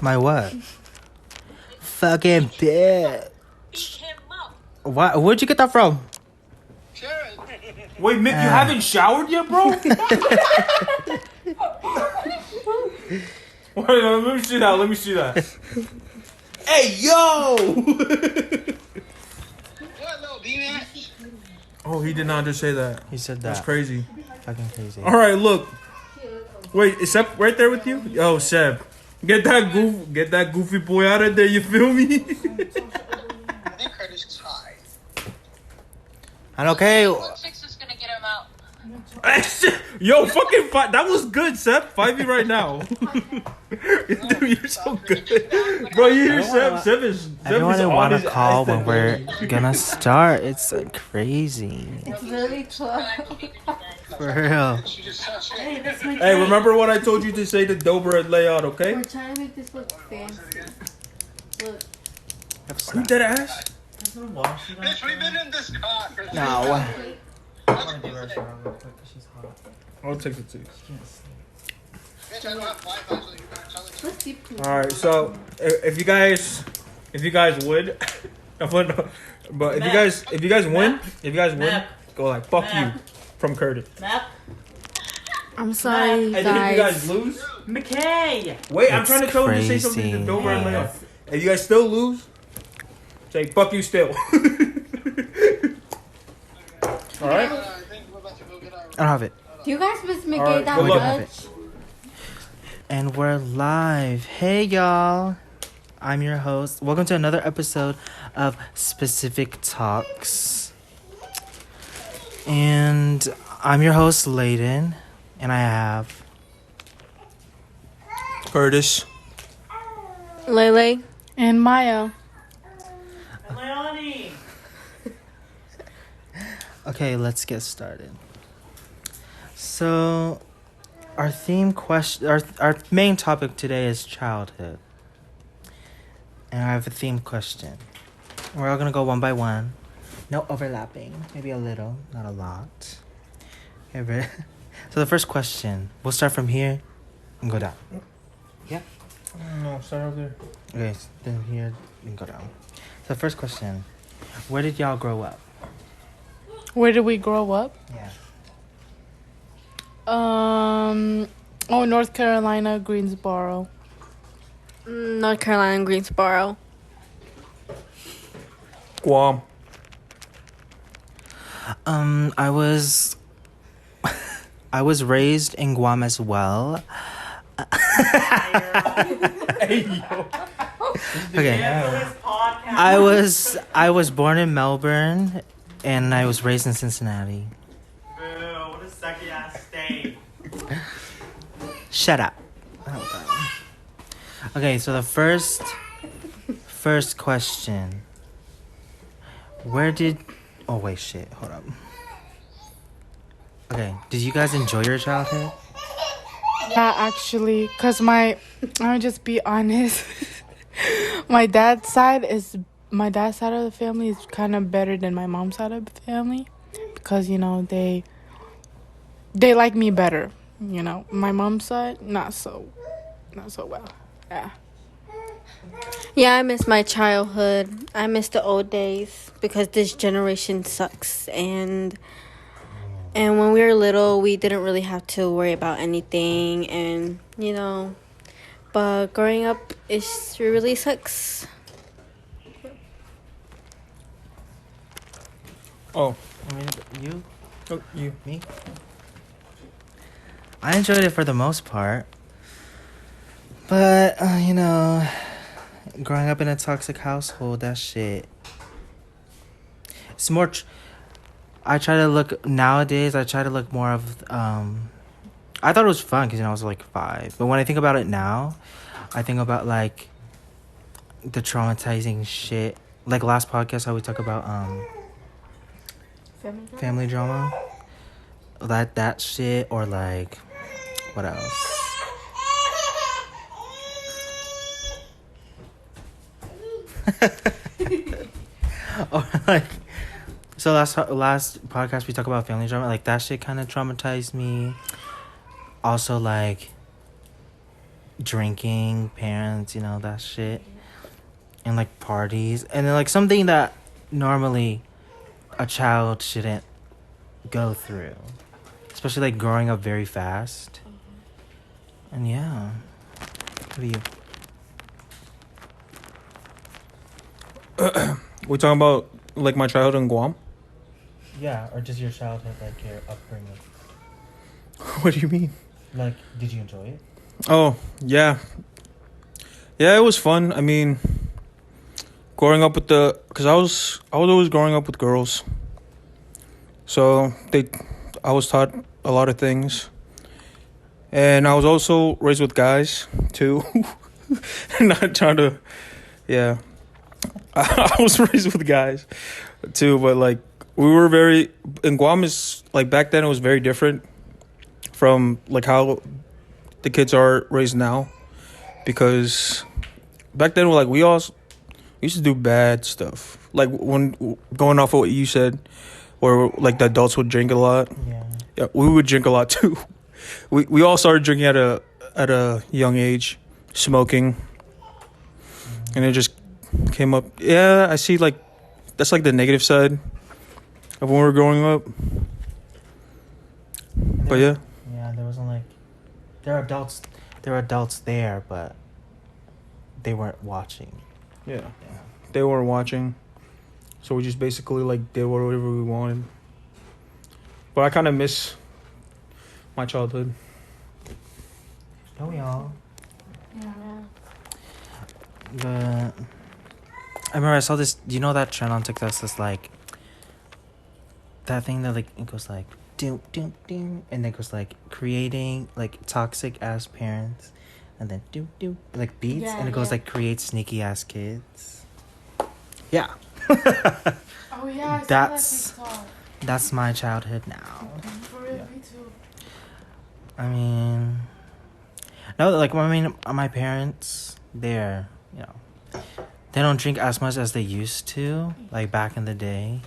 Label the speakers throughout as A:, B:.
A: My what? Fucking bitch. What? Where'd you get that from?
B: Wait, Mick, you haven't showered yet, bro? Wait, let me see that. Let me see that. Hey, yo!
C: What little B-match?
B: Oh, he did not just say that.
A: He said that.
B: That's crazy.
A: Fucking crazy.
B: All right, look. Wait, is Seb right there with you? Yo, Seb, get that goofy boy out of there. You feel me?
C: I think Curtis is high.
A: And okay.
D: What fix is gonna get him out?
B: Yo, fucking that was good, Seb. 5e right now. Dude, you're so good, bro. You hear Seb? Seb is.
A: Everyone want to call when we're gonna start. It's crazy.
E: It's really close.
A: For real.
B: Hey, remember what I told you to say to Dober and layout, okay?
E: We're trying to make this look fancy. Look.
B: Are you dead ass?
C: Bitch, we've been in this car for
A: No.
B: I'll take it too.
C: Bitch, I don't have Wi-Fi, so you better tell it.
E: Let's see.
B: All right, so if you guys would, but if you guys win, go like fuck you from Curtis.
E: I'm sorry,
B: And then if you guys lose,
F: McCay!
B: wait, I'm
A: It's
B: trying to tell him to say something to
A: crazy.
B: Dover and layout. If you guys still lose, say fuck you still. All right.
C: I think we're about to go get our...
A: I don't have it.
E: Do you guys miss McCay
B: Alright,
E: that
B: good luck.
E: much?
A: And we're live. Hey, y'all. I'm your host. Welcome to another episode of Specific Talks. And I'm your host, Leyden. And I have
B: Curtis.
E: Laylay. And Maya.
F: Leonie!
A: Okay, let's get started. So, our main topic today is childhood. And I have a theme question. We're all gonna go one by one. No overlapping. Maybe a little, not a lot. Okay, ready? So the first question, we'll start from here and go down. Yeah.
B: No, start over there.
A: Okay, so then here and go down. So the first question, where did y'all grow up?
G: Where did we grow up?
A: Yeah.
G: North Carolina, Greensboro.
E: North Carolina, Greensboro.
B: Guam.
A: I was raised in Guam as well.
B: Hey, yo.
A: Okay. I was born in Melbourne and I was raised in Cincinnati.
F: Boo, what a sucky ass state.
A: Shut up. Okay, so the first question. Oh wait, shit. Hold up. Okay, did you guys enjoy your childhood?
G: Yeah, actually, I'll just be honest. My dad's side of the family is kind of better than my mom's side of the family because, they like me better, My mom's side, not so well. Yeah.
E: Yeah, I miss my childhood. I miss the old days because this generation sucks. And when we were little, we didn't really have to worry about anything. And, but growing up, it really sucks.
B: Oh,
A: You?
B: oh, you.
A: Me? I enjoyed it for the most part. But, growing up in a toxic household, that shit. It's more... Nowadays, I try to look more of... I thought it was fun because, I was like 5. But when I think about it now, I think about, like, the traumatizing shit. Like last podcast, how we talk about family drama. That shit, or like... What else? Or like, so last podcast we talked about family drama. Like that shit kind of traumatized me. Also, like, drinking, parents, that shit, and like parties, and then like something that normally a child shouldn't go through, especially like growing up very fast. And yeah, what do you?
B: We talking about like my childhood in Guam?
A: Yeah, or just your childhood, like your upbringing.
B: What do you mean?
A: Like, did you enjoy it?
B: Oh, yeah. Yeah, it was fun. I mean, growing up with cause I was always growing up with girls. So I was taught a lot of things. And I was also raised with guys too. Not trying to, yeah. I was raised with guys too, but like we were very, in Guam is like back then it was very different from like how the kids are raised now, because back then like we used to do bad stuff, like when going off of what you said, or like the adults would drink a lot. Yeah, we would drink a lot too. We all started drinking at a young age, smoking, and it just came up. Yeah, I see, like that's like the negative side of when we were growing up. But yeah.
A: Yeah, there wasn't like there were adults there, but they weren't watching.
B: Yeah. They weren't watching. So we just basically like did whatever we wanted. But I kind of miss my childhood.
A: Oh, y'all.
G: Yeah.
A: But I remember I saw this. Do you know that trend on TikTok that's like that thing that like it goes like doom doom doom, and then it goes like creating like toxic ass parents, and then doom doom like beats,
G: Yeah,
A: and it goes
G: yeah.
A: like create sneaky ass kids. Yeah.
G: Oh yeah, I
A: That's-
G: saw that TikTok.
A: That's my childhood now.
G: For real, me too.
A: I mean, no, like my parents, they're they don't drink as much as they used to, like back in the day.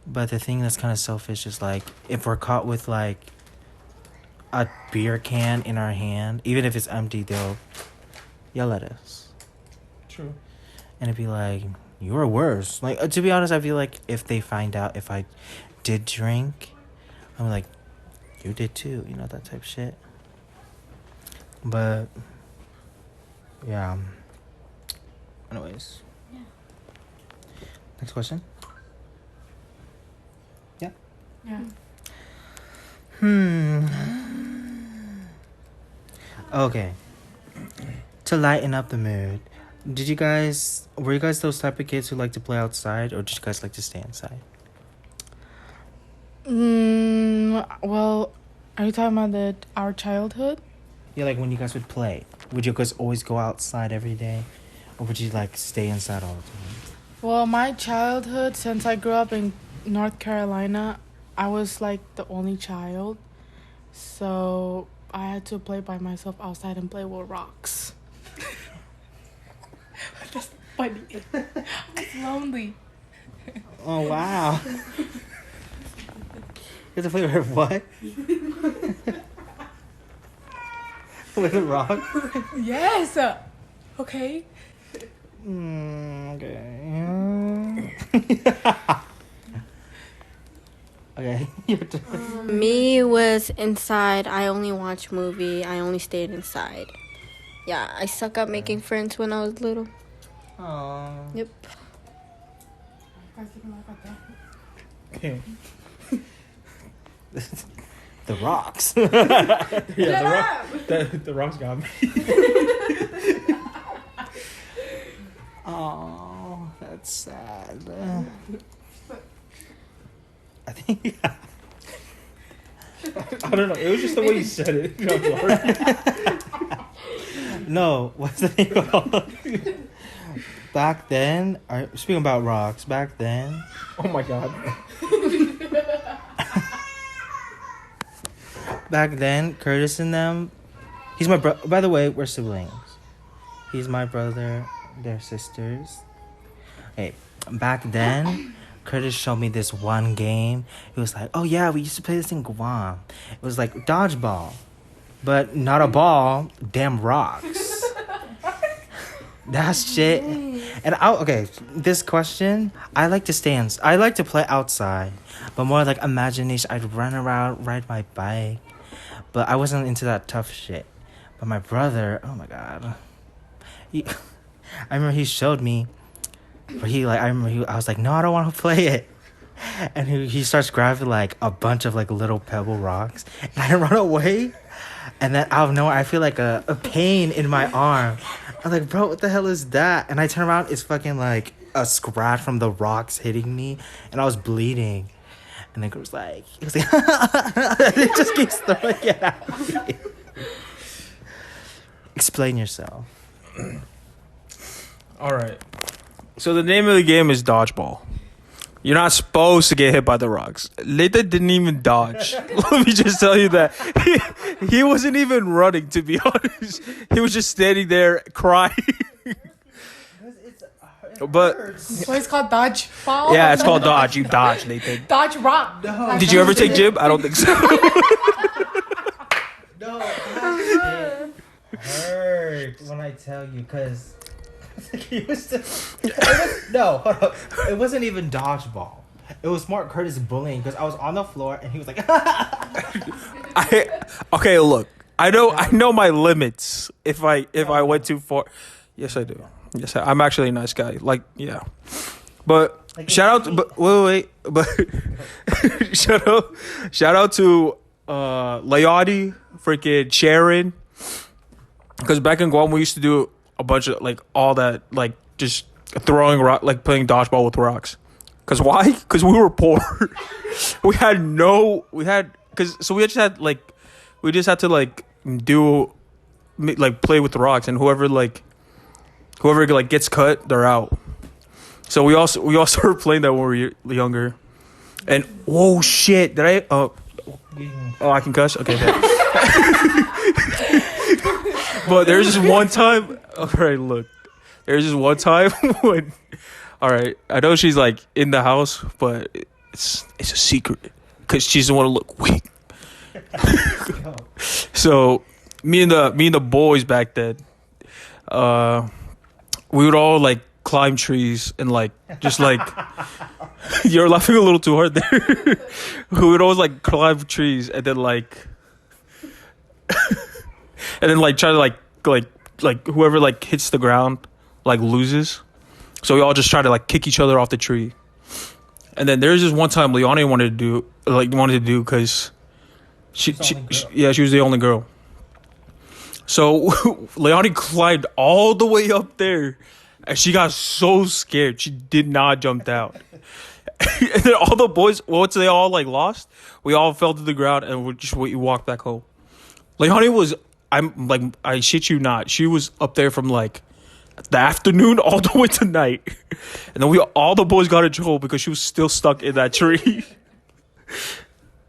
A: But the thing that's kind of selfish is like if we're caught with like a beer can in our hand, even if it's empty, they'll yell at us,
B: True.
A: and it'd be like, "You're worse." Like to be honest, I feel like if they find out if I did drink, I'm like, "You did too," that type of shit. But yeah. Anyways.
G: Yeah.
A: Next question. Yeah.
G: Yeah.
A: Okay. To lighten up the mood, were you guys those type of kids who like to play outside, or did you guys like to stay inside?
G: Well, are you talking about our childhood?
A: Yeah, like when you guys would play, would you guys always go outside every day, or would you like stay inside all the time?
G: Well, my childhood, since I grew up in North Carolina, I was like the only child. So I had to play by myself outside and play with rocks. That's funny. It's lonely.
A: Oh wow! You have to play with what? With a rock?
G: Yes. Okay.
A: Okay. Okay. Your turn.
E: Me was inside. I only watched movie. I only stayed inside. Yeah, I suck at making friends when I was little.
A: Aww.
E: Yep.
B: Okay.
A: The rocks.
B: Yeah, the rocks got me.
A: Oh, that's sad. I think.
B: I don't know. It was just the way you said it.
A: No, what's the thing called? Back then, speaking about rocks, back then.
B: Oh my god.
A: Back then, Curtis and them. He's my bro. By the way, we're siblings. He's my brother. They're sisters. Hey, back then, Curtis showed me this one game. He was like, "Oh yeah, we used to play this in Guam. It was like dodgeball." but not a ball. Damn rocks. That shit. And okay, this question, I like to play outside, but more like imagination. I'd run around, ride my bike, but I wasn't into that tough shit. But my brother, oh my god, I remember he showed me, but I was like, no, I don't want to play it. And he starts grabbing like a bunch of like little pebble rocks, and I run away. And then out of nowhere, I feel like a pain in my arm. I'm like, bro, what the hell is that? And I turn around, it's fucking like a scratch from the rocks hitting me, and I was bleeding. And then it was like, it just keeps throwing it at me. Explain yourself.
B: All right. So the name of the game is dodgeball. You're not supposed to get hit by the rocks. Leyden didn't even dodge. Let me just tell you that. He wasn't even running, to be honest. He was just standing there crying. But
G: So it's called dodge ball?
B: yeah, it's called dodge. You dodge, Leyden.
G: Dodge rock.
A: No.
B: Did you ever take gym? I don't think so.
A: No, that shit hurt when I tell you, because no, hold up. It wasn't even dodgeball. It was more Curtis bullying, because I was on the floor and he was like,
B: Okay, look. I know my limits. If I went too far, yes, I do. Yes, I'm actually a nice guy. Like, yeah. But
A: like,
B: shout out. But wait. But shout out to Layadi, freaking Sharon. Because back in Guam, we used to do a bunch of like all that, like just throwing rock, like playing dodgeball with rocks. Cause why? Cause we were poor. we just had to like do like play with the rocks, and whoever gets cut, they're out. So we all started playing that when we were younger. And whoa, shit! Did I? Oh, I can cuss. Okay. But there's just one time. All right, look. There's just one time when. All right, I know she's like in the house, but it's a secret because she doesn't want to look weak. So me and the boys back then, we would all like climb trees and like just like you're laughing a little too hard there. We would always like climb trees and then like try to like whoever like hits the ground like loses. So we all just try to like kick each other off the tree. And then there's this one time Leonie wanted to do because she was the only girl. So Leonie climbed all the way up there, and she got so scared she did not jump down. And then all the boys, once they all like lost, we all fell to the ground and we walked back home. Leonie was, I shit you not, she was up there from like the afternoon all the way to night. And then all the boys got in trouble because she was still stuck in that tree.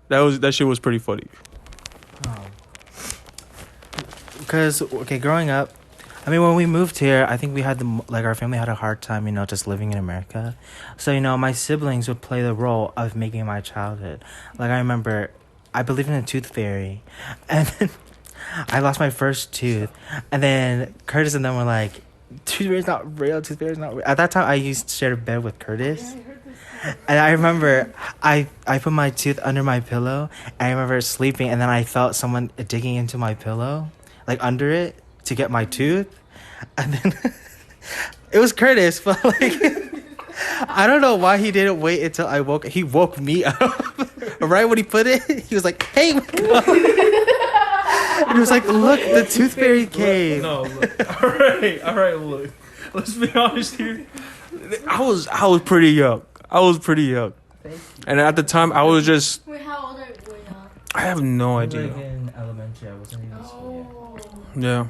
B: That shit was pretty funny.
A: Because growing up, I mean, when we moved here, I think we had our family had a hard time, just living in America. So my siblings would play the role of making my childhood. Like, I remember, I believed in a tooth fairy, and then I lost my first tooth, and then Curtis and them were like, tooth fairy's not real, tooth fairy's not real. At that time, I used to share a bed with Curtis. And I remember I put my tooth under my pillow, and I remember sleeping, and then I felt someone digging into my pillow, like under it, to get my tooth. And then it was Curtis, but like I don't know why he didn't wait until I woke. He woke me up right when he put it. He was like, "Hey," and he was like, "Look, the tooth fairy came."
B: No, look. All right. Look, let's be honest here. I was pretty young. And at the time, I was just.
E: Wait, how old are y'all?
B: I have no
A: We
B: idea.
A: were in elementary. I wasn't even in school yet.
B: Yeah.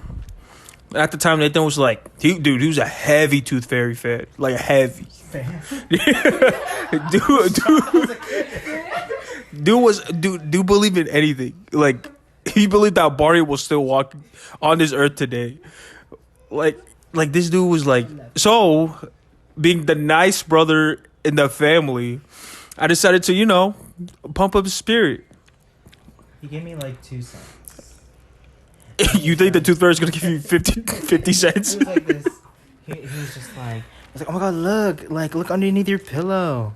B: At the time, Nathan was like, he was a heavy tooth fairy fan. Like, a heavy. Dude believe in anything. Like, he believed that Barney was still walking on this earth today. Like this dude was like, so, being the nice brother in the family, I decided to, pump up his spirit.
A: He gave me like 2 cents.
B: You think the tooth fairy is gonna give you 50 cents?
A: He was like this. He was just like, I was like, oh my god, look underneath your pillow.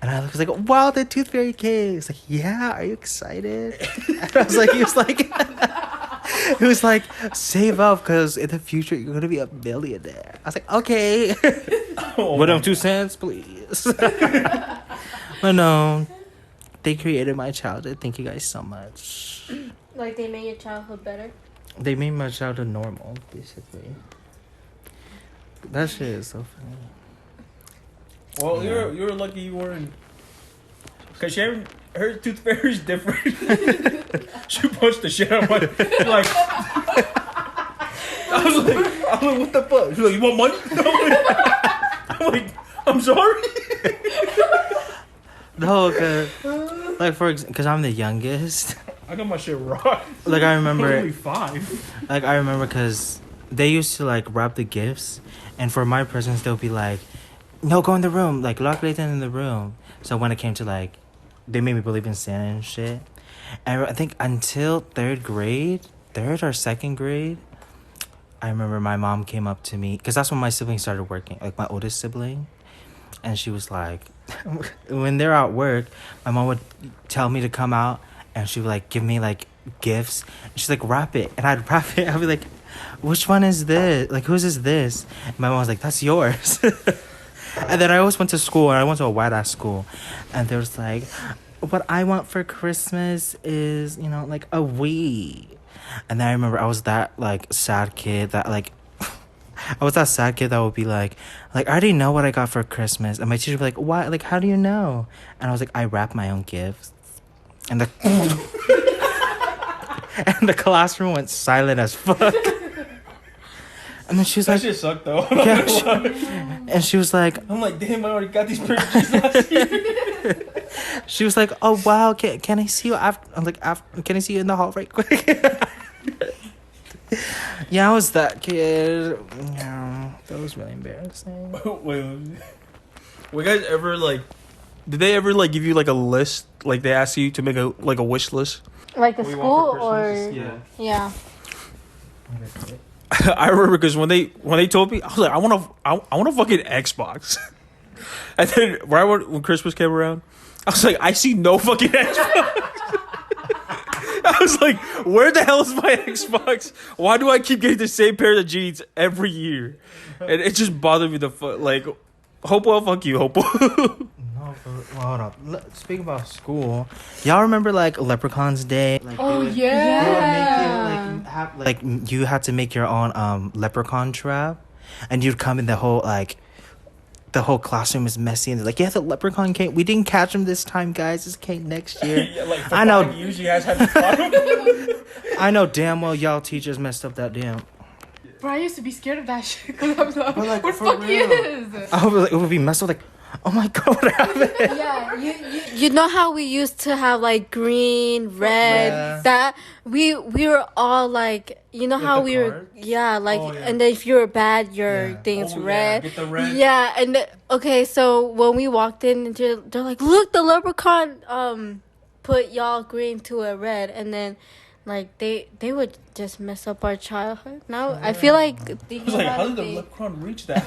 A: And I was like, wow, the tooth fairy cake. He's like, yeah, are you excited? And I was like, he was like, save up because in the future you're gonna be a millionaire. I was like, okay. With them 2 cents, please. But no, they created my childhood. Thank you guys so much.
E: Like they made your childhood better.
A: They made my childhood normal, basically. That shit is so funny.
B: Well,
A: Yeah.
B: you're lucky you weren't. Cause her tooth fairy is different. She punched the shit out of my like. I was like, what the fuck? She's like, you want money? I'm like, I'm sorry.
A: No, cause like cause I'm the youngest.
B: I got my shit wrong.
A: Like I remember,
B: Only 5.
A: like I remember, cause they used to like wrap the gifts, and for my presents they'll be like, "No, go in the room, like lock Layden in the room." So when it came to like, they made me believe in Santa and shit. And I think until 3rd or 2nd grade, I remember my mom came up to me, cause that's when my siblings started working, like my oldest sibling, and she was like, when they're at work, my mom would tell me to come out, and she would like give me like gifts. And she's like, wrap it, and I'd wrap it. I'd be like, which one is this? Like, whose is this? And my mom was like, that's yours. And then I always went to school, and I went to a white ass school, and there was like, what I want for Christmas is, you know, like a Wii. And then I remember I was that like sad kid that like I was that sad kid that would be like I already know what I got for Christmas, and my teacher would be like, why, like how do you know? And I was like, I wrap my own gifts. And the and the classroom went silent as fuck. And then she was
B: That
A: like,
B: shit sucked though.
A: yeah, and she was like,
B: I'm like, damn, I already got these pictures last year.
A: she was like, oh wow, can I see you after? I'm like, can I see you in the hall right quick? Yeah, I was that kid. Yeah, that was really embarrassing.
B: Wait, were you guys ever like? Did they ever like give you like a list? Like they asked you to make a wish list?
E: Like the
B: What you want
E: school
B: for
E: or
B: Christmas?
E: yeah.
B: I remember because when they told me, I was like, I want a fucking Xbox. And then right when Christmas came around, I was like, I see no fucking Xbox. I was like, where the hell is my Xbox? Why do I keep getting the same pair of jeans every year? And it just bothered me like, Hopewell, fuck you, Hopewell.
A: No, well, hold up. Speaking about school, y'all remember like Leprechaun's Day? Like,
G: Oh
A: they would
G: yeah.
A: make you like you had to make your own leprechaun trap, and you'd come in the whole classroom is messy, and they're like, yeah, the leprechaun came. We didn't catch him this time, guys. This came next year.
B: Yeah, like
A: I know.
B: Usually guys have to
A: I know damn well y'all teachers messed up that damn.
G: Bro, I used to be scared of that shit because I'm like,
A: But, like,
G: what the
A: for
G: fuck
A: real.
G: is?
A: I was like, it would be messed up. Like, oh my god, what happened?
E: Yeah, you know how we used to have like green, red,
A: Yeah.
E: that we were all like, you know
A: With
E: how
A: the
E: we were,
A: cards?
E: yeah, like,
B: Oh, yeah.
E: and then if you were bad, your
A: Yeah.
E: thing's
B: Oh, yeah,
E: red.
B: get the red.
E: Yeah, and okay, so when we walked in, they're like, look, the leprechaun put y'all green to a red, and then like they would just mess up our childhood. Now I feel like
B: I
E: thinking
B: was like,
E: about
B: how
E: it,
B: did the
E: they-
B: leprechaun reach that?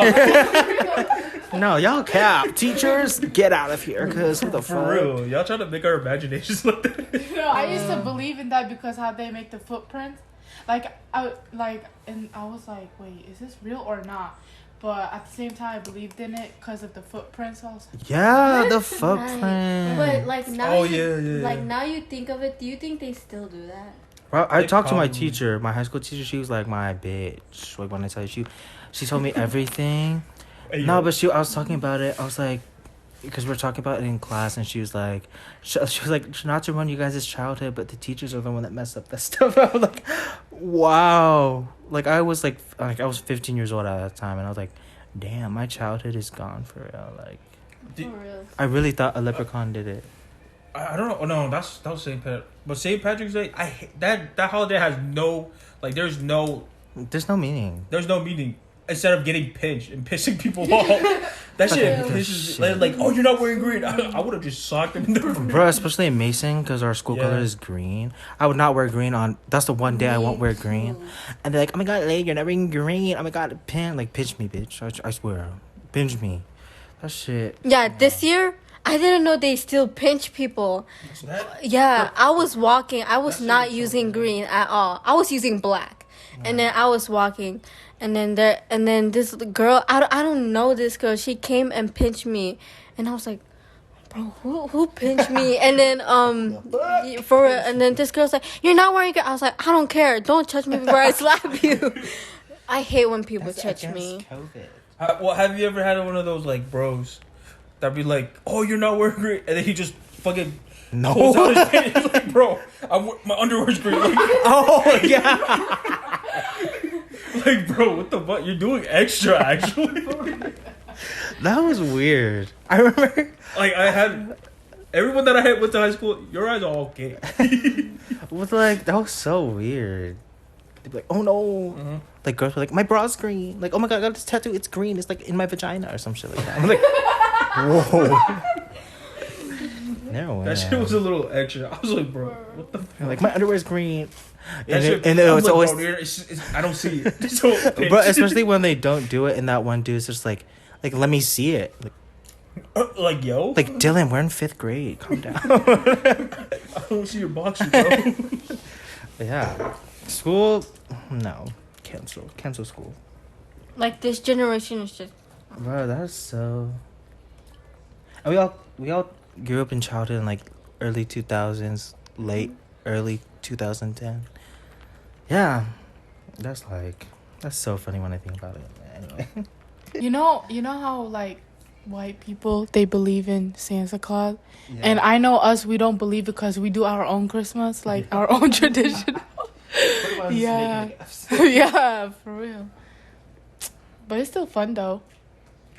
A: No, y'all cap. Teachers, get out of here, cause who the
B: For
A: fuck?
B: real, y'all trying to make our imaginations look that.
G: No, I used to believe in that because how they make the footprints. And I was like, wait, is this real or not? But at the same time, I believed in it because of the footprints. So I was like,
A: Yeah, the
E: Right.
A: footprint.
E: But like now,
B: Oh,
E: you,
B: yeah.
E: like now you think of it. Do you think they still do that?
A: Well, I
B: They
A: talked to my
B: come-
A: teacher, my high school teacher. She was like my bitch. Like when I tell you, she told me everything.
B: Hey,
A: No,
B: yo.
A: but I was talking about it. I was like, because we are talking about it in class, and she was like, she was like, not to run you guys' childhood, but the teachers are the one that messed up that stuff. I was like, wow. Like I was like I was 15 years old at that time, and I was like, damn, my childhood is gone for real. Like
B: Did-
E: For real.
A: I really thought a leprechaun did it.
B: I don't know. No, that was St. Pat. But St. Patrick's Day, that holiday has no, like, there's no
A: There's no meaning.
B: meaning. instead of getting pinched and pissing people off. That shit pisses me. Like, oh, you're not wearing green. I would have just socked him in the
A: Bro, especially in Mason, because our school color is green. I would not wear green on. That's the one day I won't wear green. And they're like, oh my god, Lay, you're not wearing green. Oh my god, pinch me, bitch. I swear. Pinch me. That shit.
E: Yeah, this year, I didn't know they still pinch people. Yeah, I was walking. I was not using green at all. I was using black. And then I was walking. And then this girl, I don't know this girl. She came and pinched me. And I was like, bro, who pinched me? And then and then this girl's like, you're not wearing it. I was like, I don't care. Don't touch me before I slap you. I hate when people touch me.
A: COVID.
B: Well, have you ever had one of those like bros that be like, oh, you're not wearing green, and then he just fucking pulls out his pants. He's like, bro, my underwear's green. Like,
A: Oh yeah.
B: like, bro, what the fuck? You're doing extra, actually.
A: That was weird. I remember.
B: Like, I had everyone that I went to high school. Your eyes are all gay.
A: Was like that was so weird. They'd be like, oh no. Like girls were like, my bra's green. Like, oh my god, I got this tattoo. It's green. It's like in my vagina or some shit like that. I'm like, whoa. No way.
B: That shit was a little extra. I was like, bro, what the fuck?
A: Like my underwear's green.
B: That
A: And
B: shit,
A: it's
B: like,
A: always,
B: bro, I don't see it. It's so
A: but especially when they don't do it, and that one dude's just like let me see it.
B: like, yo,
A: Like Dylan, we're in 5th grade. Calm down.
B: I don't see your boxes, bro.
A: Yeah, school, no, cancel school.
E: Like, this generation is just...
A: Bro, that's so. And we all grew up in childhood in like early 2000s, early 2010. Yeah, that's so funny when I think about it. Anyway.
G: You know how like white people, they believe in Santa Claus, and I know us, we don't believe because we do our own Christmas, like our own tradition. Yeah. Yeah, for real. But it's still fun though.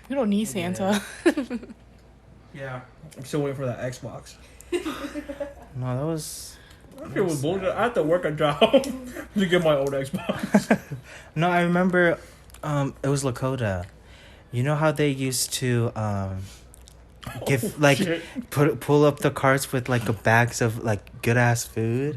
G: We don't need Santa.
B: Yeah, I'm still waiting for that Xbox.
A: No, that was.
B: It was bullshit. I had to work a job to get my old Xbox.
A: No, I remember. It was Lakota. You know how they used to give pull up the carts with like bags of like good ass food.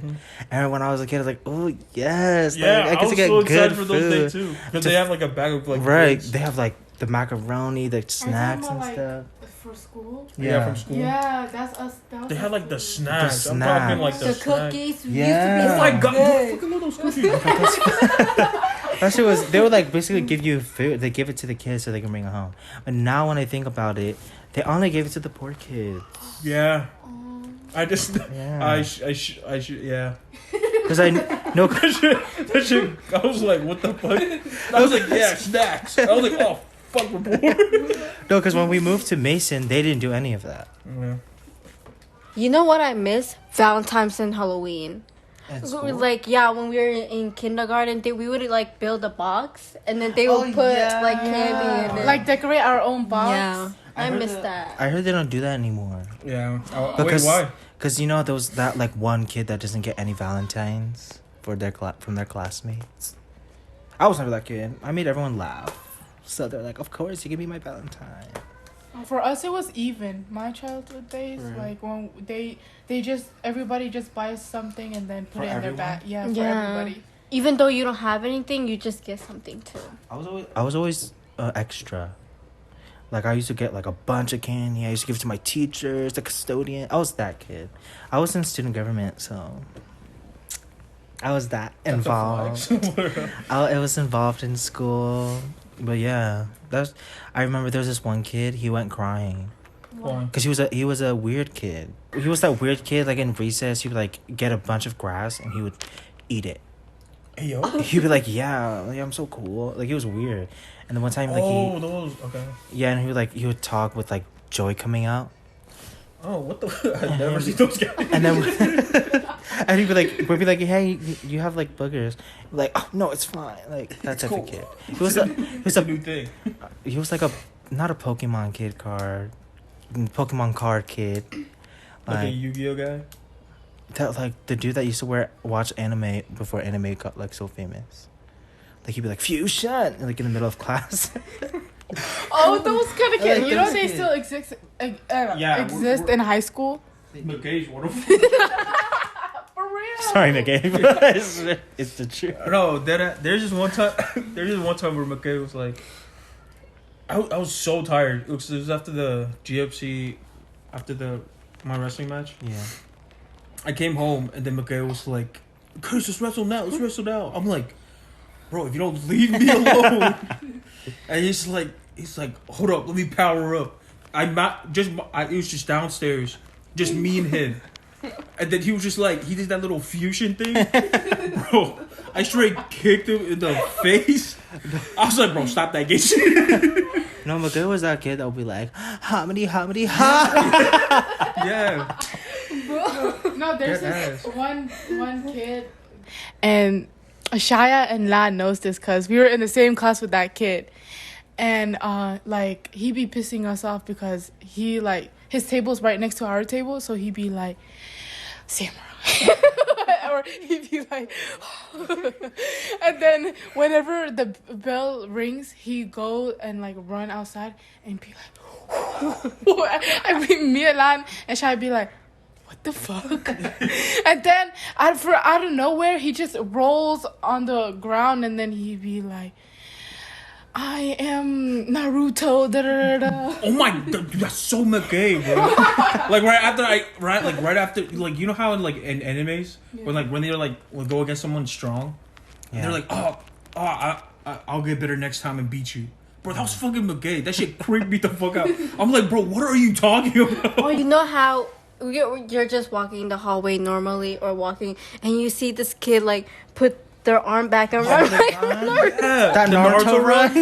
A: And when I was a kid, I was like, oh yes,
B: Yeah,
A: like,
B: I was
A: get
B: so excited
A: good
B: for
A: food.
B: those things too. Because they have like a bag of like
A: Right,
B: goods.
A: they have like the macaroni, the snacks and
G: like,
A: stuff.
G: for school?
B: Yeah, from school.
G: Yeah, that's us.
B: They had like the snacks. I'm
A: snacks.
B: talking like the
E: The
B: snacks.
E: cookies
A: Yeah.
B: Oh my god, I
E: good.
B: fucking love those cookies.
A: That shit was. They would like basically give you food. They give it to the kids so they can bring it home. But now when I think about it, they only gave it to the poor kids.
B: Yeah. I just,
A: Yeah.
B: I should, yeah.
A: Because I no.
B: That shit, I was like, what the fuck? I was like, yeah, snacks. I was like, oh, fuck, we're poor.
A: No, because when we moved to Mason, they didn't do any of that.
B: Yeah.
E: You know what I miss? Valentine's and Halloween.
A: At
E: We
A: school?
E: were like, yeah, when we were in kindergarten, we would like build a box, and then they would put like candy in it.
G: Like decorate our own box.
E: Yeah, I miss that.
A: I heard they don't do that anymore.
B: Yeah.
A: Because,
B: wait, why?
A: Because you know there was that like one kid that doesn't get any Valentines for their from their classmates. I was never that kid. I made everyone laugh, so they're like, "Of course, you give me my Valentine."
G: For us, it was even. My childhood days,
A: Right.
G: like when everybody just buys something and then put
A: For
G: it in
A: everyone?
G: their bag. Yeah, for
E: Yeah.
G: everybody.
E: Even though you don't have anything, you just get something too.
A: I was always extra. Like I used to get like a bunch of candy. I used to give it to my teachers, the custodian. I was that kid. I was in student government, so I was that involved. I was involved in school, but yeah, I remember there was this one kid. He went crying
B: Why?
A: because he was a weird kid. He was that weird kid. Like in recess, he would like get a bunch of grass and he would eat it.
B: Hey, yo.
A: He'd be like, "Yeah, like, I'm so cool." Like he was weird. And then one time, like
B: those, okay.
A: yeah, and he would talk with like joy coming out.
B: Oh, what the? I've never seen those guys.
A: And then and we'd be like, "Hey, you have like boogers." Like, "Oh no, it's fine." Like that type of kid. He was a
B: new thing.
A: he was like not a Pokemon card kid.
B: Like a Yu-Gi-Oh guy.
A: That like the dude that used to watch anime before anime got like so famous. Like he'd be like fusion, like in the middle of class.
G: Oh, those kind of
A: I
G: kids.
A: like
G: You know
A: those
G: they
A: kids.
G: still exist.
B: Yeah,
G: Exist
B: we're-
G: in high school.
B: McCay's one of
G: For real.
A: Sorry, McCay. It's the truth.
B: No, there's just one time. There's just one time where McCay was like, I was so tired. It was after the GFC, after my wrestling match.
A: Yeah.
B: I came home and then McCay was like, "Okay, let's wrestle now. Let's wrestle now." I'm like, "Bro, if you don't leave me alone," and he's like, "Hold up, let me power up." It was just downstairs, just me and him. And then he was just like, he did that little fusion thing. Bro, I straight kicked him in the face. I was like, bro, stop that gay shit.
A: No, McCay was that kid that would be like, hominy, ha.
B: Yeah.
G: No, there's
B: Dead
G: this one kid, and Shaya and La knows this because we were in the same class with that kid, and like he be pissing us off because he like his table's right next to our table, so he be like, Samurai. Or he'd be like, and then whenever the bell rings, he go and like run outside and be like, I mean, me and Lan and Shai be like, what the fuck? And then out of nowhere, he just rolls on the ground and then he'd be like, I am Naruto. Da, da, da, da.
B: Oh my god, that's so McCay, bro. Like right after, like you know how in animes when they like will go against someone strong, and they're like, I'll get better next time and beat you. Bro, that was fucking McCay. That shit creeped me the fuck out. I'm like, bro, what are you talking about?
E: Oh, you know how you're just walking the hallway normally or walking, and you see this kid like put their arm back and run.
B: Yeah,
A: That
B: the
A: Naruto run.
G: For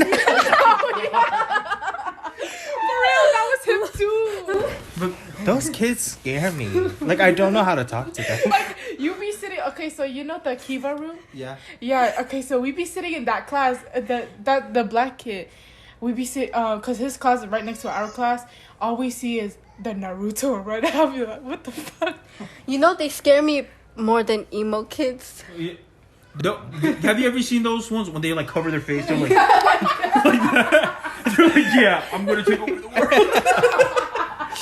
G: real, that was him too.
B: But
A: Those kids scare me. Like I don't know how to talk to them.
G: Like you be sitting. Okay, so you know the Kiva room.
A: Yeah.
G: Yeah. Okay, so we be sitting in that class. The black kid. We be sit cause his class is right next to our class. All we see is the Naruto right now. I'll be like, what the fuck?
E: You know they scare me more than emo kids.
B: have you ever seen those ones when they like cover their face? They're like, like that. They're like, yeah, I'm gonna take over the world.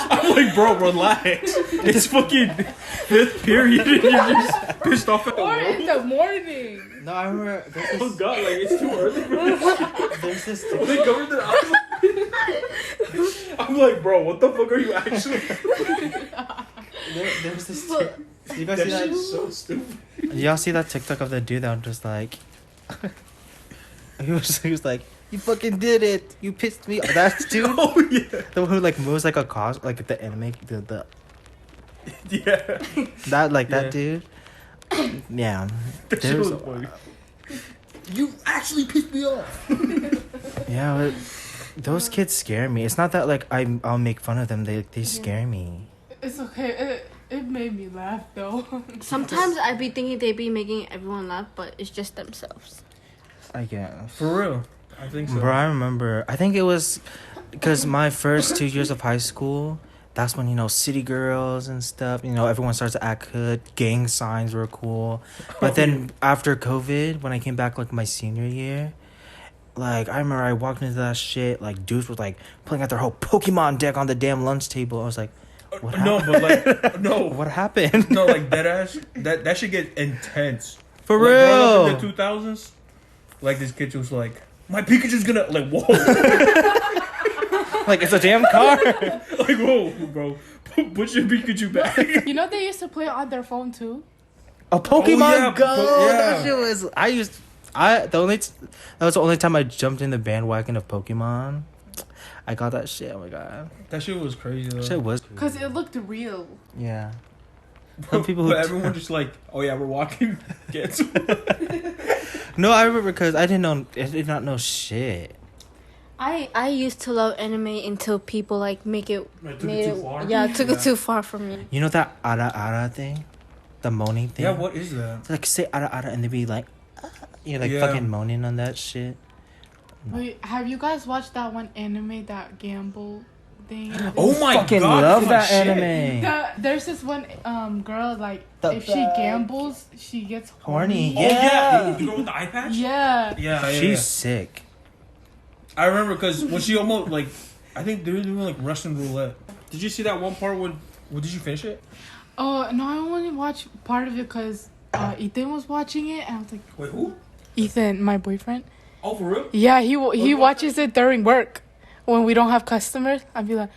B: I'm like, bro, relax. It's fucking 5th period and you're just pissed off at the
G: Or
B: world.
G: in the morning.
A: No, I remember.
B: Oh god, like it's too early for this.
A: There's this.
B: They covered their eyes. I'm like, bro, what the fuck are you actually?
A: There's this.
E: Look.
A: You guys
B: That
A: see that?
B: shit's so stupid.
A: Y'all see that TikTok of the dude that was just like, he was like, you fucking did it. You pissed me off. That dude.
B: Oh yeah.
A: The one who like moves like a cos, like the anime, the
B: Yeah.
A: that dude. Yeah.
B: That shit
A: There's,
B: was funny. You actually pissed me off.
A: yeah, those kids scare me. It's not that like I'll make fun of them. They scare me.
G: It's okay. It made me laugh though.
E: Sometimes I be thinking they be making everyone laugh, but it's just themselves.
A: I guess.
B: For real. I think so.
A: Bro, I remember. I think it was because my first 2 years of high school. That's when, you know, city girls and stuff, you know, everyone starts to act hood. Gang signs were cool. But then after COVID, when I came back, like, my senior year, like, I remember I walked into that shit, like, dudes were, like, pulling out their whole Pokemon deck on the damn lunch table. I was like, what
B: No,
A: happened?
B: but like, no.
A: What happened?
B: No, like, deadass, that should get intense.
A: For
B: Like, growing
A: real.
B: up in the 2000s, like, this kid was like, my Pikachu's gonna, like, whoa.
A: Like, it's a damn car.
B: Like, whoa, bro. Put your Pikachu back.
G: You know they used to play on their phone too.
A: A Pokemon
B: yeah,
A: Go.
B: yeah.
A: That shit was. That was the only time I jumped in the bandwagon of Pokemon. I got that shit. Oh my god.
B: That shit was crazy, though.
A: Shit was.
G: Cause it looked real.
A: Yeah. Some people who
B: But everyone just like, oh yeah, we're walking. Get
A: No, I remember because I did not know shit.
E: I used to love anime until people like make it
B: Took
E: made
B: it too far?
E: Yeah, took
B: Yeah.
E: it too far from me.
A: You know that ara thing, the moaning thing.
B: Yeah, what is that?
A: It's like say ara and they be like, you're like
B: Yeah.
A: fucking moaning on that shit.
G: Wait, have you guys watched that one anime that Gamble thing.
B: Oh my
A: Fucking
B: god,
A: love
B: that's my
A: that
B: shit.
A: anime.
G: There's this one girl, like,
A: The
G: if she gambles, she gets
A: Horny.
B: Oh yeah,
A: Yeah.
B: the girl with the eye patch.
G: Yeah.
B: Yeah,
A: She's sick.
B: I remember because when she almost like, I think they were doing like Russian roulette. Did you see that one part when? Well, did you finish it?
G: Oh, no, I only watched part of it because Ethan was watching it, and I was like,
B: Wait, who?
G: Ethan, my boyfriend.
B: Oh, for real?
G: Yeah, he watches it during work when we don't have customers. I'd be like,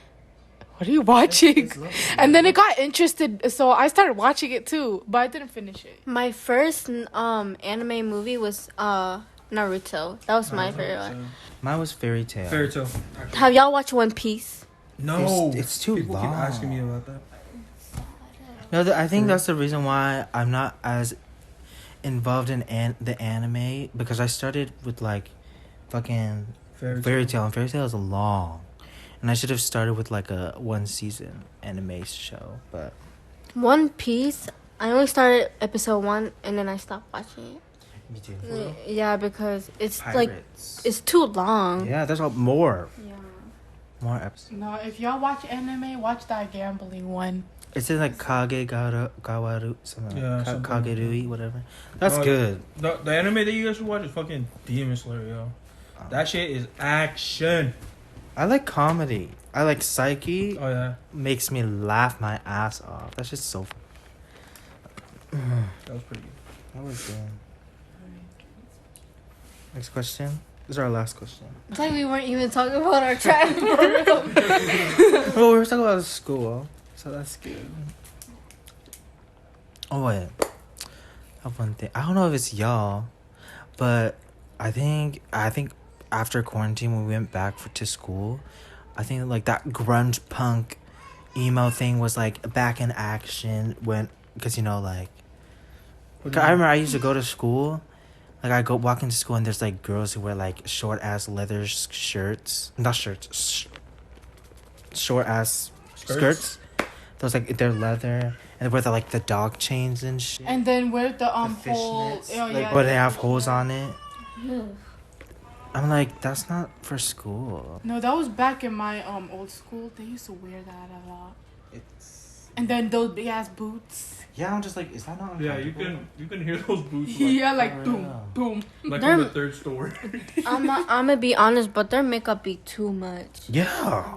G: "What are you watching?" And then it got interested, so I started watching it too, but I didn't finish it.
E: My first anime movie was Naruto. That was my favorite one.
A: Mine was Fairy Tail.
B: Fairy Tale.
E: Have y'all watched One Piece?
B: No,
A: It's too
B: People
A: long.
B: keep asking me about that.
A: No, I think that's the reason why I'm not as involved in the anime, because I started with like fucking Fairy Tail, and Fairy Tail is long, and I should have started with like a 1-season anime show, but
E: One Piece. I only started episode 1 and then I stopped watching it.
A: me too.
E: Yeah, because it's
A: Pirates.
E: like it's too long.
A: Yeah, there's a lot more episodes.
G: No, if y'all watch anime, watch that gambling one.
A: It's in like Gawaru, something
B: Yeah,
A: like
B: something
A: Kagerui, whatever. That's
B: Oh,
A: good.
B: The anime that you guys should watch is fucking Demon Slayer, yo. That shit is action.
A: I like comedy. I like Psyche.
B: Oh yeah,
A: Makes me laugh my ass off. That's just so.
B: that was pretty good.
A: That was good. Next question. This is our last question.
E: It's like we weren't even talking about our child for real.
A: Well, we were talking about school, so that's good. Oh wait, I have one thing. I don't know if it's y'all, but I think after quarantine when we went back to school, I think like that grunge punk emo thing was like back in action because like I remember I used to go to school. Like, I walk into school and there's, like, girls who wear, like, short-ass leather shirts. Not shirts. Short-ass skirts. Those, like, they're leather. And with, like, the dog chains and shit.
G: And then where the hole,
A: fishnets.
G: oh,
A: Like,
G: yeah,
A: but they have holes on it. I'm like, that's not for school.
G: No, that was back in my old school. They used to wear that a lot.
A: It's...
G: And then those big ass boots.
A: Yeah, I'm just like, is that not
B: Yeah,
A: uncomfortable?
B: you can hear those boots.
G: Yeah, like
A: for
G: boom,
A: real.
G: boom.
B: Like
E: They're-
B: on the third story.
E: I'm gonna be honest, but their makeup be too much.
A: Yeah.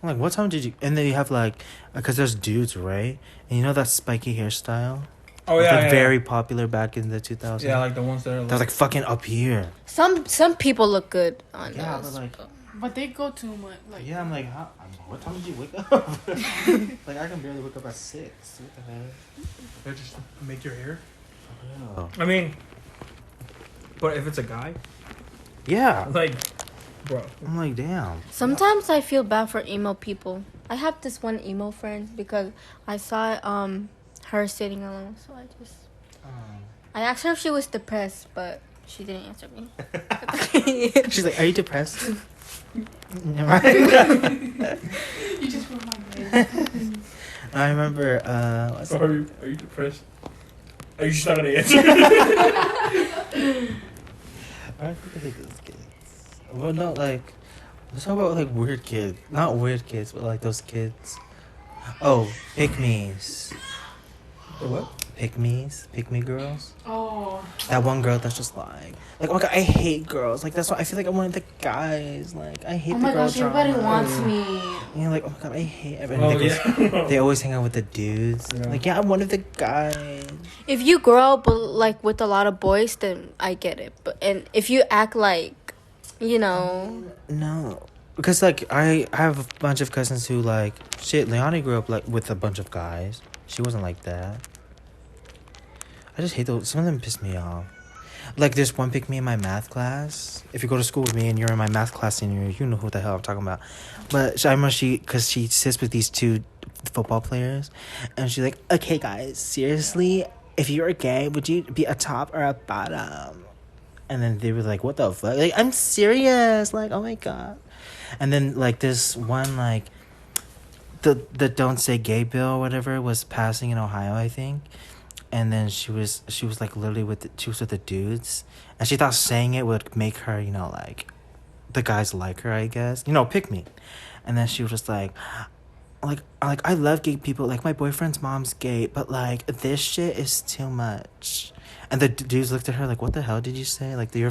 A: I'm like, what time did you... And then you have, like... Because there's dudes, right? And you know that spiky hairstyle?
B: Oh
A: It was,
B: yeah,
A: like,
B: yeah.
A: very popular back in the 2000s.
B: Yeah, like the ones that are.
A: That was, like, fucking up here.
E: Some people look good on
A: Yeah,
E: those.
A: but, like...
G: But they go too much. Like,
A: Yeah, I'm like, what time did you wake up? Like, I can barely wake up at 6. What the hell?
B: They just make your hair.
A: Oh.
B: I mean, but if it's a guy,
A: Yeah.
B: like, bro.
A: I'm like, damn.
E: Sometimes I feel bad for emo people. I have this one emo friend because I saw her sitting alone, so I asked her if she was depressed, but she didn't answer me.
A: She's like, are you depressed?
G: you just reminded me.
A: I remember, what's
B: Are you depressed? Are you just not gonna answer?
A: I think those kids. Well, no, like, let's talk about, like, weird kids. Not weird kids, but, like, those kids. Oh, pick-me's.
B: The what?
A: Pick-me's. Pick-me girls.
G: Oh.
A: That one girl that's just like, oh my god, I hate girls. Like, that's why I feel like I'm one of the guys. Like, I hate
E: Oh
A: the
E: my
A: girl
E: gosh, everybody
A: drama.
E: wants me.
A: And you're like, oh my god, I hate everybody.
B: Oh,
A: They always hang out with the dudes.
B: Yeah.
A: Like, yeah, I'm one of the guys.
E: If you grow up like with a lot of boys, then I get it. But and if you act like,
A: No. Because, like, I have a bunch of cousins who, like, shit, Leonie grew up, like, with a bunch of guys. She wasn't like that. I just hate those. Some of them piss me off. Like, there's one pick me in my math class. If you go to school with me and you're in my math class senior, you know who the hell I'm talking about. But I remember because she sits with these two football players. And she's like, okay, guys, seriously, if you were gay, would you be a top or a bottom? And then they were like, what the fuck? Like, I'm serious. Like, oh my god. And then, like, this one, like, the Don't Say Gay bill or whatever was passing in Ohio, I think. And then she was like literally she was with the dudes, and she thought saying it would make her, like, the guys like her, I guess, pick me. And then she was just like I love gay people. Like, my boyfriend's mom's gay, but like this shit is too much. And the dudes looked at her like, "What the hell did you say?" Like, they're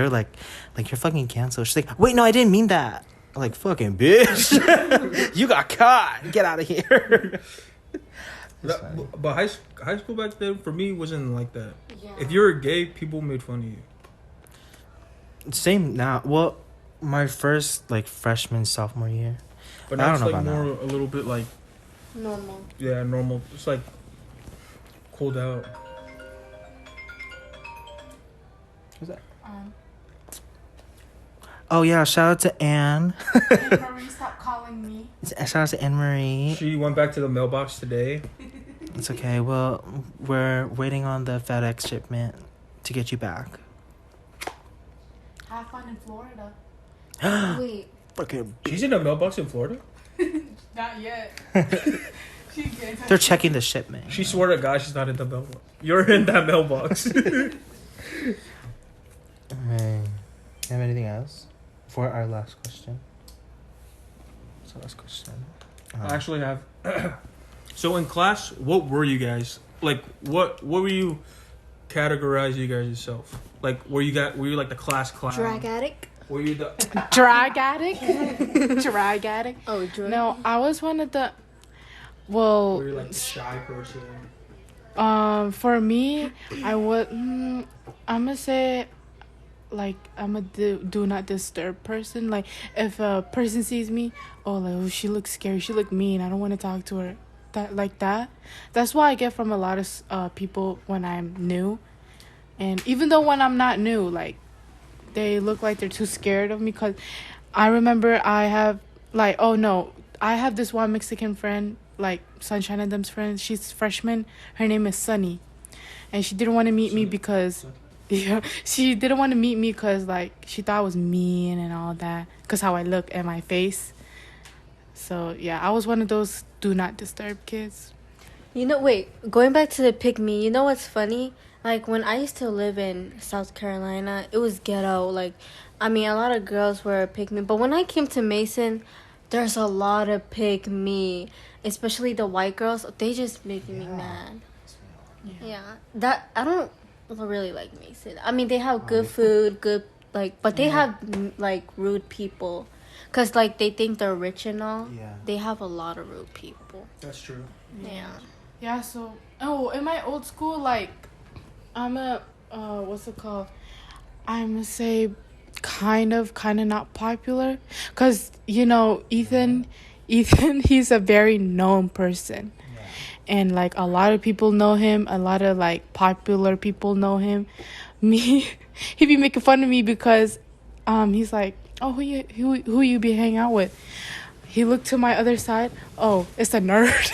A: like, "You're fucking canceled." She's like, "Wait, no, I didn't mean that." I'm like, "Fucking bitch, you got caught. Get out of here."
B: But high school back then for me wasn't like that.
E: Yeah.
B: If you were gay, people made fun of you.
A: Same now. Well, my first like freshman sophomore year.
B: But
A: I
B: now
A: don't
B: it's
A: know
B: like
A: about
B: more a little bit like
E: Normal.
B: normal. It's like cooled out.
A: Who's that?
G: Um,
A: Oh yeah, shout out to Anne.
G: Marie, stop calling me.
A: Shout out to Anne Marie.
B: She went back to the mailbox today.
A: It's okay. Well, we're waiting on the FedEx shipment to get you back.
G: Have fun in Florida.
E: Wait.
A: Fucking.
B: She's in a mailbox in Florida.
G: Not yet. She's getting
A: They're checking the shipment.
B: She swore to God she's not in the mailbox. You're in that mailbox.
A: Okay. You have anything else for our last question? What's the last question?
B: I actually have. So in class, what were you guys like? What were you categorize you guys yourself? Like, were you like the class clown?
E: Drag addict?
B: Were you the
G: drag addict. Drag addict.
E: Oh, drug.
G: No, I was one of the. Well,
B: were you like the shy person?
G: for me, I would. I'm gonna say, like, I'm a do not disturb person. Like, if a person sees me, oh, she looks scary, she look mean, I don't want to talk to her. That. That's why I get from a lot of people when I'm new, and even though when I'm not new, like, they look like they're too scared of me. Cause I remember I have I have this one Mexican friend, like Sunshine and them's friend. She's freshman. Her name is Sunny, and she didn't want to meet me because. Yeah, she didn't want to meet me because, like, she thought I was mean and all that because how I look and my face. So, yeah, I was one of those do not disturb kids.
E: Going back to the pick me, you know what's funny? Like, when I used to live in South Carolina, it was ghetto. Like, I mean, a lot of girls were pick me. But when I came to Mason, there's a lot of pick me. Especially the white girls. They just make me mad. Yeah. I don't really like Mason. I mean, they have good food, but they have, like, rude people. Because, like, they think they're rich and all.
A: Yeah.
E: They have a lot of rude people.
B: That's true.
E: Yeah.
G: Yeah, so... Oh, in my old school, like... I'm a... what's it called? I'm gonna say kind of not popular. Because, Ethan, he's a very known person. And, like, a lot of people know him. A lot of, like, popular people know him. Me, he be making fun of me because he's like, oh, who you be hanging out with? He looked to my other side. Oh, it's a nerd.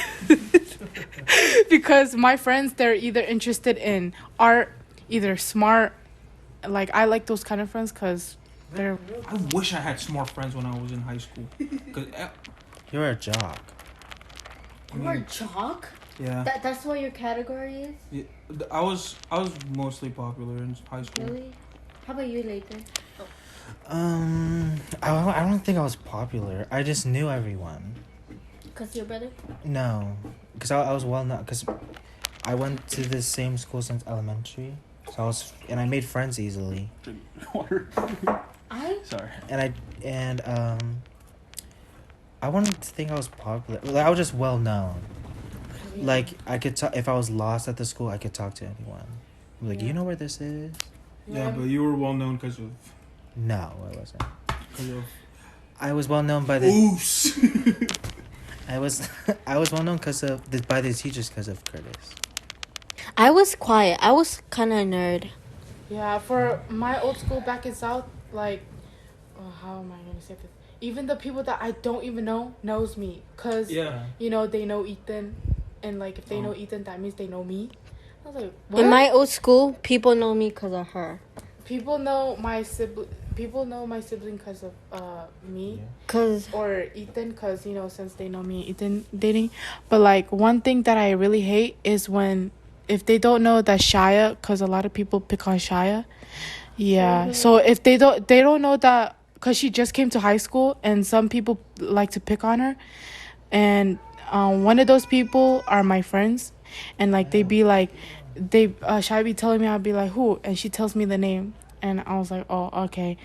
G: Because my friends, they're either interested in art, either smart. Like, I like those kind of friends because they're...
B: I wish I had smart friends when I was in high school. Cause
A: You're a jock.
E: You are a jock?
B: yeah,
E: That's what your category is?
B: yeah, I was mostly popular in high school.
E: Really? How about you, Layton?
A: I don't think I was popular. I just knew everyone.
E: Because your brother?
A: No, because I was well known. Because I went to the same school since elementary, so I made friends easily.
B: Sorry.
A: And I wanted to think I was popular. Like, I was just well known. Like, I could talk if I was lost at the school. I could talk to anyone. Like, you know where this is?
B: Yeah, but you were well known because of.
A: No, I wasn't.
B: Because of.
A: I was well known by the.
B: Oos.
A: I was well known by the teachers because of Curtis.
E: I was quiet. I was kind of a nerd.
G: Yeah, for my old school back in South, like, how am I going to say this? Even the people that I don't even know knows me. Because, they know Ethan. And, like, if they know Ethan, that means they know me. I was like, what?
E: In my old school, people know me because of her.
G: People know my sibling because of me.
E: Cause
G: or Ethan, because, since they know me and Ethan dating. But, like, one thing that I really hate is if they don't know that Shaya, because a lot of people pick on Shaya. Yeah. So if they don't know that because she just came to high school, and some people like to pick on her, and one of those people are my friends, and like they be like, Shai be telling me, I'll be like, who, and she tells me the name, and I was like, oh, okay,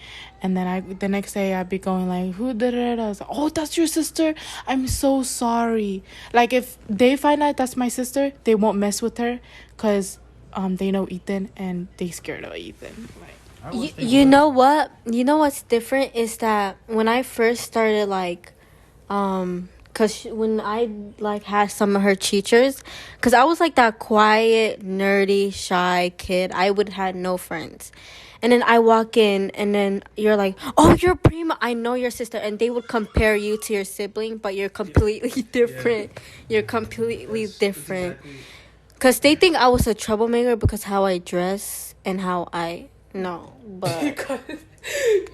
G: and then the next day I'd be going like, who did it? I was like, oh, that's your sister. I'm so sorry. Like if they find out that's my sister, they won't mess with her, cause they know Ethan and they scared of Ethan. Like,
E: You know what? You know what's different is that when I first started, like, cause when I like had some of her teachers, cause I was like that quiet, nerdy, shy kid. I would had no friends, and then I walk in, and then you're like, "Oh, you're Prima. I know your sister," and they would compare you to your sibling, but you're completely different. You're completely different. Cause they think I was a troublemaker because how I dress and how I. No, but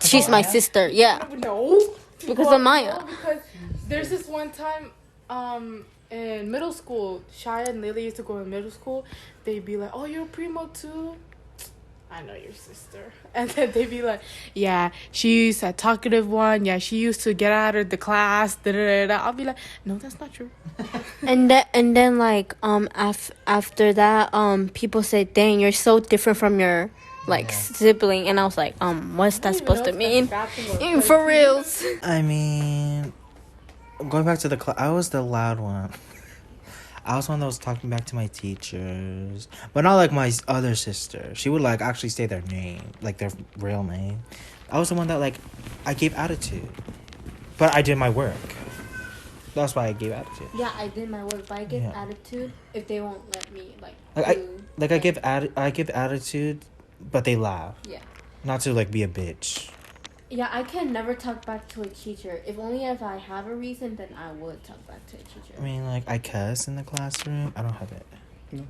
E: she's my sister. Yeah,
G: no,
E: because of Maya.
G: No, because there's this one time, in middle school, Shaya and Laylay used to go in middle school. They'd be like, "Oh, you're Primo too." I know your sister. And then they'd be like, yeah, she's a talkative one. Yeah, she used to get out of the class. Da, da, da, da. I'll be like, no, that's not true.
E: And then like after that people say, dang, you're so different from your like sibling, and I was like, what's that supposed to mean? For reals.
A: I mean, going back to the class, I was the loud one. I was one that was talking back to my teachers, but not like my other sister. She would like actually say their name, like their real name. I was the one that like I gave attitude, but I did my work. That's why I gave attitude.
E: Yeah, I did my work, but I give attitude if they won't let me
A: I give attitude, but they laugh.
E: Yeah.
A: Not to like be a bitch.
E: Yeah, I can never talk back to a teacher. If I have a reason, then I would talk back to a teacher.
A: I mean, like, I cuss in the classroom. I don't have it.
B: No.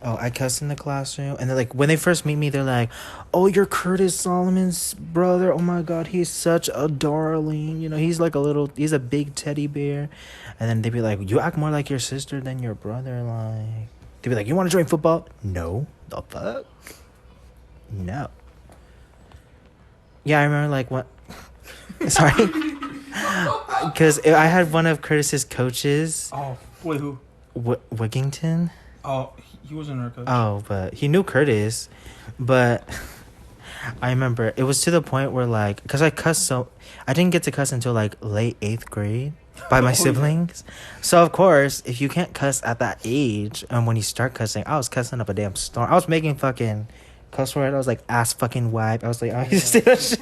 A: Oh, I cuss in the classroom. And then, like, when they first meet me, they're like, oh, you're Curtis Solomon's brother. Oh, my God, he's such a darling. You know, he's a big teddy bear. And then they'd be like, you act more like your sister than your brother. Like, they'd be like, you want to join football? No. The fuck? No. Yeah, I remember, like, what... Sorry. Because I had one of Curtis's coaches.
B: Oh, wait, who?
A: Wigington.
B: Oh, he wasn't our coach.
A: Oh, but he knew Curtis. But I remember it was to the point where, like, because I cussed I didn't get to cuss until, like, late 8th grade by my siblings. So, of course, if you can't cuss at that age, and when you start cussing, I was cussing up a damn storm. I was making fucking... cuss word. I was like ass fucking wipe. I was like, I used to say that shit.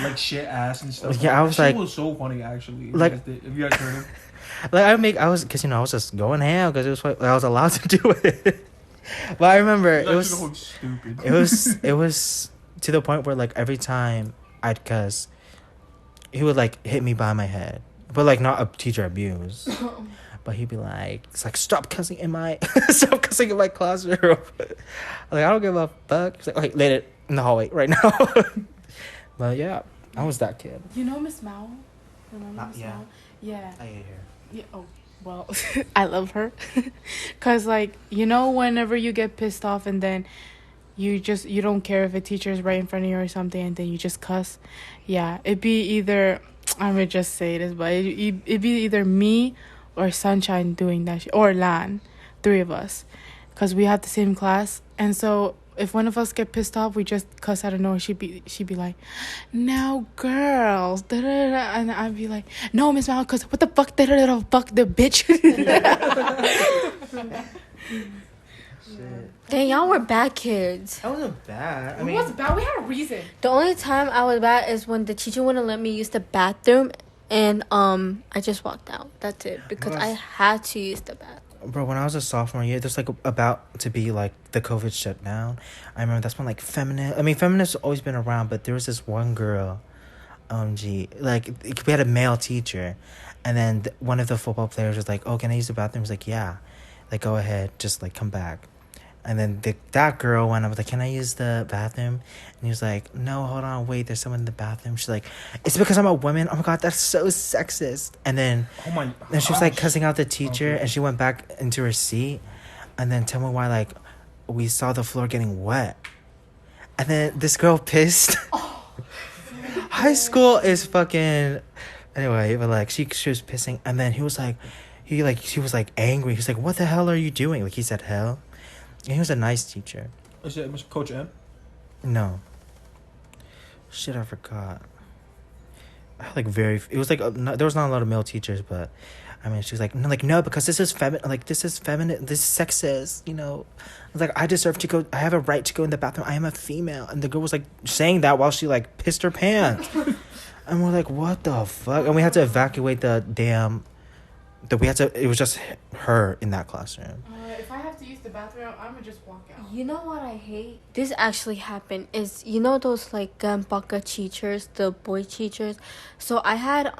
B: Like shit ass and stuff.
A: Yeah, I was
B: that
A: like,
B: shit was so funny actually.
A: Like,
B: if you guys heard him.
A: Like I was, cause I was just going ham because it was I was allowed to do it. But I remember it was
B: stupid.
A: it was to the point where like every time I'd cuss, he would like hit me by my head, but like not a teacher abuse. But he'd be like, it's like, stop cussing in my classroom. Like, I don't give a fuck. He's like, let it in the hallway right now. But yeah, I was that kid.
G: You know Miss Mao? Remember Miss Mao? Yeah.
A: I hate her.
G: Yeah. Oh, well, I love her. Because, like, you know, whenever you get pissed off and then you don't care if a teacher is right in front of you or something and then you just cuss. Yeah, it'd be either, I'm going to just say this, but it'd be either me or Sunshine doing that shit, or Lan, 3 of us, because we have the same class. And so if one of us get pissed off, we just cuss out of nowhere. She'd be like, now girls, da, da, da. And I'd be like, no, Miss Mal, because what the fuck, da, da, da, fuck the bitch.
E: Dang, y'all were bad kids.
A: I wasn't bad. I mean,
G: it wasn't bad. We had a reason.
E: The only time I was bad is when the teacher wouldn't let me use the bathroom. And I just walked out. That's it. Because I had to use the bathroom.
A: Bro, when I was a sophomore year, there's like about to be like the COVID shutdown. I remember that's when like feminists have always been around, but there was this one girl, like we had a male teacher, and then one of the football players was like, "Oh, can I use the bathroom?" He was like, "Yeah," like go ahead, just like come back. And then that girl went up like, "Can I use the bathroom?" And he was like, "No, hold on, wait, there's someone in the bathroom." She's like, "It's because I'm a woman. Oh my God, that's so sexist." And then she was like cussing out the teacher, and she went back into her seat. And then tell me why, like, we saw the floor getting wet. And then this girl pissed. High school is fucking. Anyway, but like she was pissing, and then he was like angry. He's like, "What the hell are you doing?" Like he said, "Hell," and he was a nice teacher.
B: Is it Mr. Coach M?
A: No. Shit, I forgot. I had, like it was like there was not a lot of male teachers, but I mean, she was like, no, because this is feminine, this is sexist, you know. I was like, I deserve to go. I have a right to go in the bathroom. I am a female, and the girl was like saying that while she like pissed her pants, and we're like, what the fuck? And we had to evacuate the damn. It was just her in that classroom.
G: If I have to use the bathroom, I'm gonna just walk out.
E: You know what I hate? This actually happened. Is you know those like Gambaka teachers, the boy teachers. So I had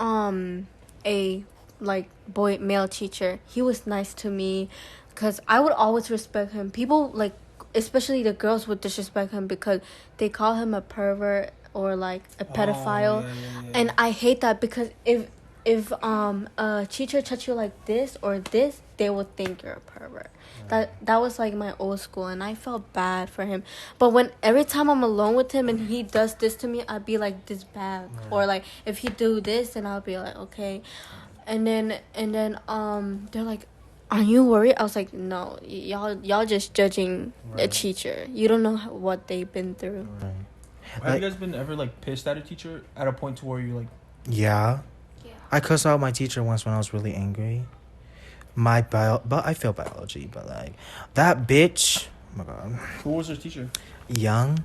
E: a like male teacher. He was nice to me, cause I would always respect him. People like, especially the girls, would disrespect him because they call him a pervert or like a pedophile, and I hate that because if a teacher touch you like this or this, they will think you're a pervert. That was like my old school, and I felt bad for him. But when every time I'm alone with him and he does this to me, I'd be like this bad, or like if he do this, then I'll be like okay, and then they're like, "Are you worried?" I was like, "No, y'all just judging a teacher. You don't know what they've been through."
A: Right.
B: Have you guys been ever like pissed at a teacher at a point to where you like?
A: Yeah. I cussed out my teacher once when I was really angry. But I failed biology, but like that bitch. Oh my god.
B: Who was her teacher?
A: Young.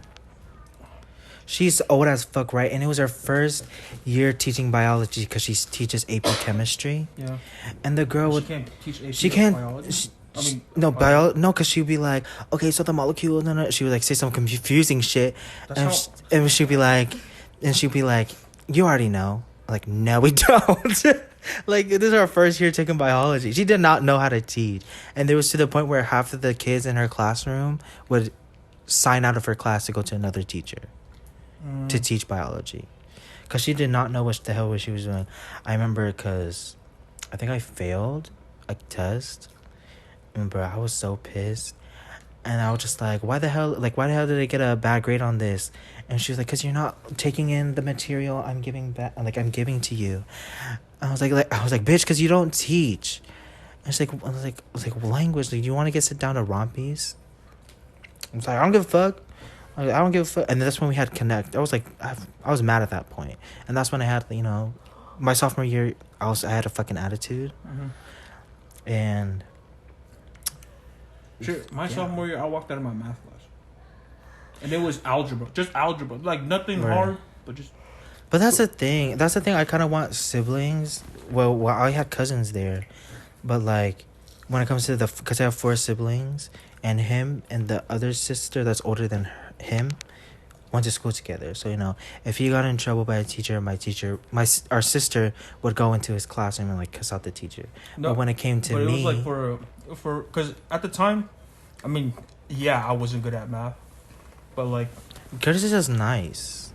A: She's old as fuck, right? And it was her first year teaching biology because she teaches AP chemistry.
B: Yeah.
A: And the girl would.
B: She can't teach AP
A: She can't.
B: biology.
A: No, because she'd be like, okay, so the molecule, no. She would like say some confusing shit, and she'd be like, you already know. Like, no, we don't. Like, this is our first year taking biology. She did not know how to teach. And it was to the point where half of the kids in her classroom would sign out of her class to go to another teacher to teach biology. Because she did not know what the hell she was doing. I remember because I think I failed a test. And bro, I was so pissed. And I was just like, why the hell did I get a bad grade on this? And she was like, because you're not taking in the material I'm giving back, like I'm giving to you. I was like, bitch, because you don't teach. And she's like, I was like, language. Like, do you want to get sit down to rompies? I was like, I don't give a fuck. I don't give a fuck. And that's when we had Connect. I was like, I was mad at that point. And that's when I had, you know, my sophomore year. I had a fucking attitude. And
B: sure, my sophomore year, I walked out of my math class, and it was algebra, just algebra, like nothing hard, but just.
A: But that's the thing. I kind of want siblings. Well, I had cousins there, but like, when it comes to because I have 4 siblings, and him and the other sister that's older than him went to school together. So, you know, if he got in trouble by a teacher, our sister would go into his classroom and like cuss out the teacher. No, but when it came to me,
B: it was like for because at the time, I mean, yeah, I wasn't good at math, but like,
A: Curtis is just nice.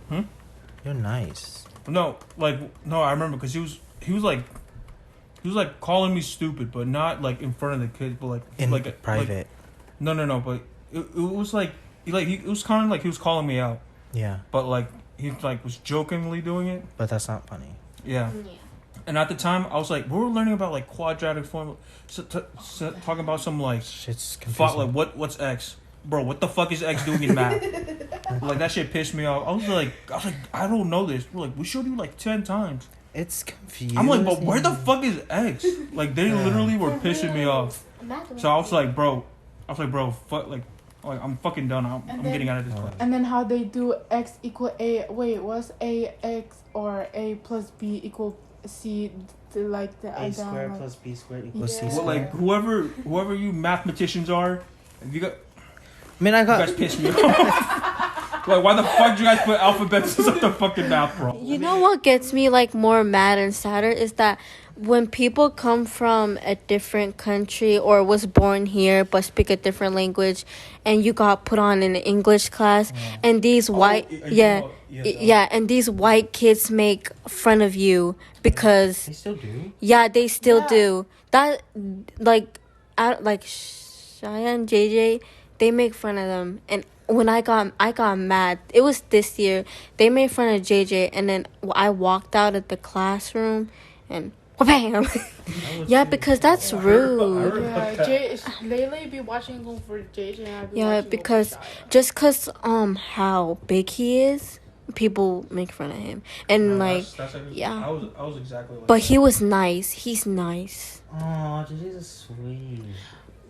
A: You're nice.
B: No, I remember because he was like calling me stupid, but not like in front of the kids, but like
A: in
B: like
A: private.
B: Like, no, but it was like it was kind of like he was calling me out.
A: Yeah.
B: But like he like was jokingly doing it.
A: But that's not funny.
B: Yeah. And at the time, I was like, we were learning about like quadratic formula, talking about some like
A: shit's confusing.
B: Like what's x, bro? What the fuck is x doing in math? Like that shit pissed me off. I was like, I don't know this. We're like, we showed you like 10 times.
A: It's confusing.
B: I'm like, but where the fuck is x? Like they literally were pissing me off. So I was like, bro, fuck, like I'm fucking done. I'm getting out of this class.
G: And then how they do x equal a? Wait, was a x or a plus b equal c? Like the
A: a squared plus b squared equals c squared.
B: Well, like whoever you mathematicians are, if you got.
A: I mean, you
B: guys pissed me off. Like, why the fuck do you guys put alphabets in the fucking math, bro?
E: You know what gets me like more mad and sadder is that when people come from a different country or was born here but speak a different language, and you got put on in an English class, and these and these white kids make fun of you because
A: they still do.
E: Yeah, they still do that. Like Shaya and JJ, they make fun of them. And when I got mad. It was this year. They made fun of JJ, and then I walked out of the classroom, and bam. Yeah, because that's rude.
G: Yeah, Laylay be watching him for JJ. And I be
E: Yeah,
G: watching
E: because
G: him for Shaya.
E: just cause how big he is, people make fun of him, and
B: That's
E: yeah.
B: I was exactly like
E: But
B: that.
E: he was nice. He's nice.
A: Oh, JJ's is sweet.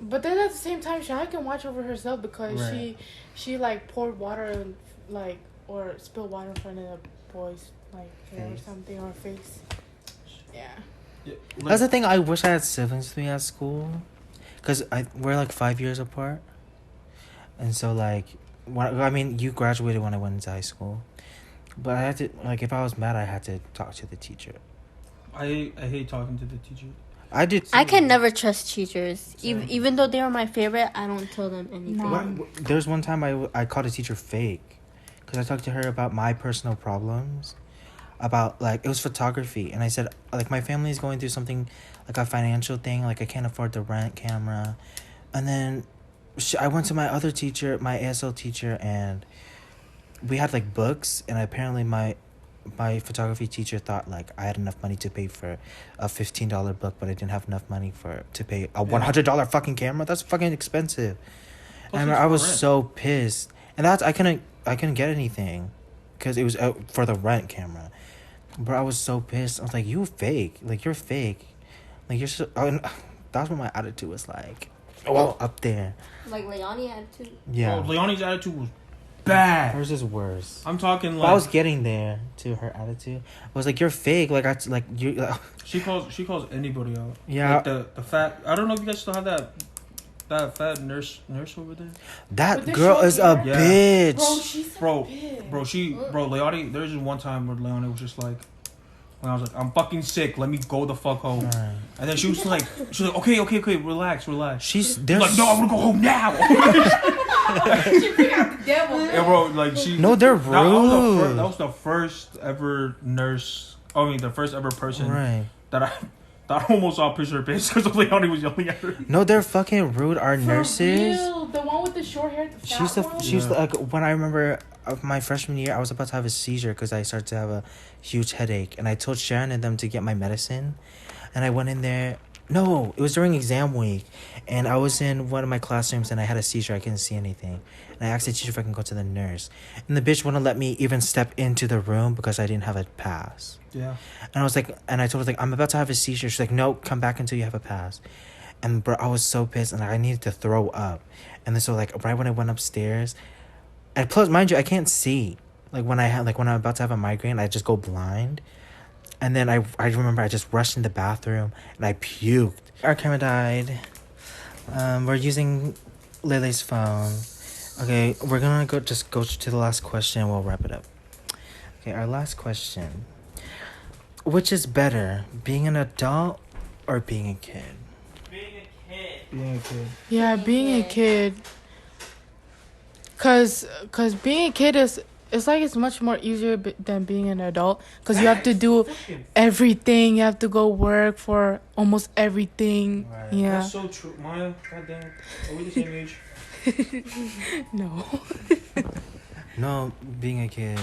G: But then at the same time, Shaya can watch over herself because
A: Right.
G: she like poured water and like or spilled water in front of the boy's like hair or
A: Face.
G: something or face. Yeah.
B: Yeah,
A: That's the thing. I wish I had siblings with me at school, cause we're like 5 years apart, and so like, you graduated when I went into high school, but I had to if I was mad, I had to talk to the teacher.
B: I hate talking to the teacher.
A: I did.
E: I
A: too.
E: can never trust teachers.
B: Same.
E: Even though they are my favorite, I don't tell them anything.
G: No.
A: There's one time I called a teacher fake, cause I talked to her about my personal problems, about it was photography, and I said my family is going through something, like a financial thing, like I can't afford the rent camera, and then I went to my other teacher, my ASL teacher, and we had books, and apparently my photography teacher thought I had enough money to pay for a $15 book, but I didn't have enough money to pay a $100 fucking camera. That's fucking expensive.
B: Plus
A: And
B: it's
A: I
B: for
A: was
B: rent.
A: so pissed, and I couldn't get anything, because it was out for the rent camera. Bro, I was so pissed. I was like, you fake, you're fake, you're so. That's what my attitude was like. Oh, up there.
E: Like Leonie had to.
A: Yeah.
B: Oh, Leonie's attitude was bad.
A: Hers is worse.
B: I'm talking
A: But I was getting there to her attitude. I was like, you're fake. You.
B: She calls anybody out.
A: Yeah.
B: Like the fat. I don't know if you guys still have that fat nurse over there.
A: That
G: With the
A: girl
G: short
A: is a
G: hair?
B: Yeah.
A: bitch.
G: Bro, she's
B: Bro, Leonie. There's just one time where Leonie was just like, when I was like, I'm fucking sick. Let me go the fuck home.
A: Right.
B: And then she was like, okay, relax.
A: She's
B: I'm
A: there's
B: like, no, I'm gonna go home now. Yeah, bro, she.
A: No, they're rude.
B: That was the first ever nurse. I mean, the first ever person
A: Right.
B: that I almost saw push her bitch because Leonie was yelling at her.
A: No, they're fucking rude. Our
G: For
A: nurses.
G: real? The one with the short hair, the fat one?
A: She's when I remember of my freshman year, I was about to have a seizure because I started to have a huge headache, and I told Sharon and them to get my medicine, and I went in there. No, it was during exam week, and I was in one of my classrooms, and I had a seizure. I couldn't see anything, and I asked the teacher if I can go to the nurse, and the bitch wouldn't let me even step into the room because I didn't have a pass.
B: Yeah.
A: And I was like, and I told her I'm about to have a seizure. She's like, no, come back until you have a pass. And bro, I was so pissed, and I needed to throw up. And then so right when I went upstairs, and plus, mind you, I can't see. When I'm about to have a migraine, I just go blind. And then I remember I just rushed in the bathroom and I puked. Our camera died. We're using Laylay's phone. Okay, we're gonna go to the last question and we'll wrap it up. Okay, our last question. Which is better, being an adult or being a kid?
F: Being a kid.
B: Being a kid.
G: Yeah, being a kid. Cause being a kid it's much more easier than being an adult. Cause you have to do everything. You have to go work for almost everything.
A: Right.
G: Yeah.
B: That's so true. Maya, goddamn. Are we the same age?
G: No.
A: No, being a kid.